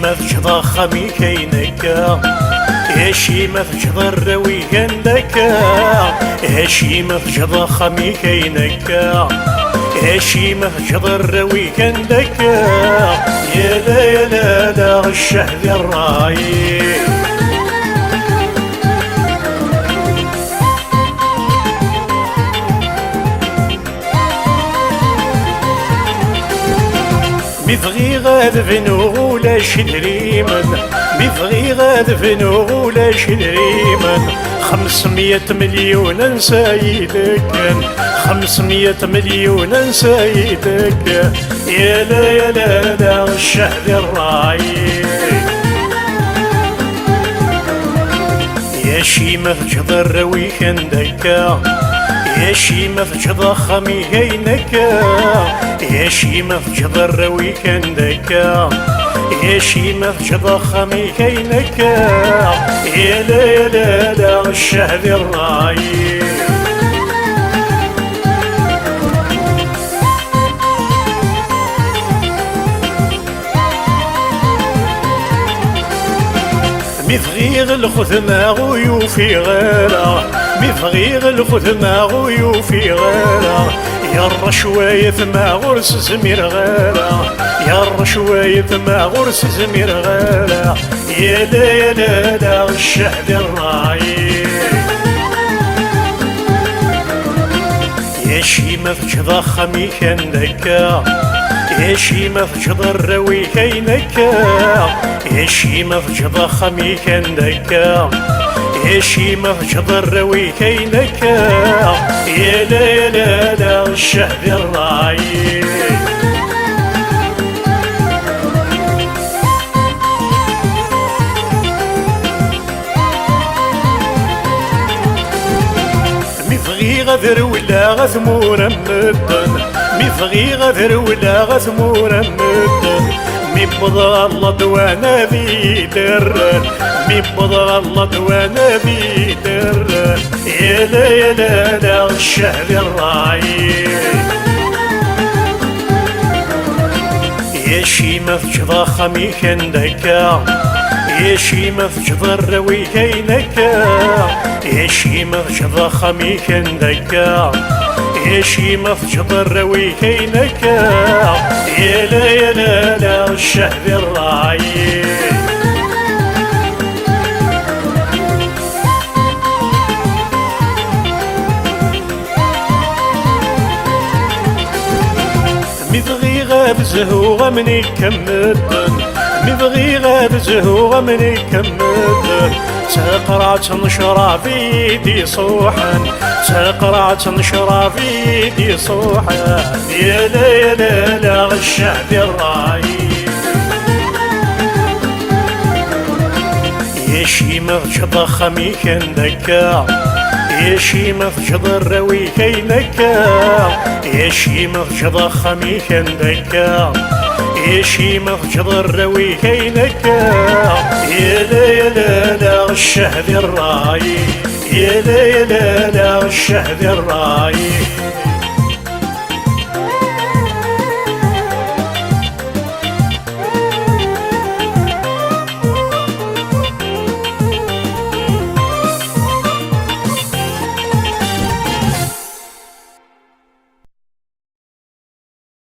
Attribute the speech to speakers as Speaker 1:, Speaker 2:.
Speaker 1: ما تجضى خمي كينكا ياشي ما تجضى الروي كندكا ياشي ما تجضى خمي كينكا ياشي ما تجضى الروي كندكا يا لا يا لا لا الشهد الراي مبغي غاد فنو ولا شدريمن مبغي غاد فنو ولا شدريمن 500 مليون نسايدك 500 مليون نسايدك يا لا يا لا لا الشهد الراي يا شي ما تجضى الروي كندكا يا شي ما تجضى خمي هينكا يا شي ما تجضى الروي كندكا يا شي ما تجضى خمي هينكا يا لا يا لا لا الشهد الراي مفغي الخثمة ويوفي غيره مفغي الخثمة ويوفي غيره يا الرشواية ما غرس زمير غيره يا الرشواية ما غرس زمير غيره يا لا يا لا لا الشهد الراي يا شي ما تجضى خمي كندكا يا شي ما تجضى الروي كينكا يا شي ما تجضى خمي كندكا يا شي ما تجضى الروي كينكا يا لا يا لا لا الشهد الراي مفغي غذر ولا غثمور مدن مفغي غذر ولا غثمور مدن مبضى الله دوانا ذي درن مبضى الله دوانا ذي درن يا لا يا لا لا الشهد الراي يا شي ما تجضى خمي كندكا يا شي ما تجضى الروي كينكا يا شي ما تجضى خمي كندكا يا شي ما تجضى الروي كينكا يا لا يا لا لا الشهد الراي مبغي غاب زهوغ مني كمدن مبغي غاب زهوغ مني كمدن تقرعت نشرى في يدي صوحا تقرعت نشرى في يدي صوحا يا لا يا لا لا الشعب الراي يا شي ما تجضى خمي كندكا يا شي ما تجضى الروي كينكا يا شي ما تجضى خمي كندكا يا شي ما تجضى الروي كينكا يا لا يا لا لا الشهد الراي يا لا يا لا لا الشهد الراي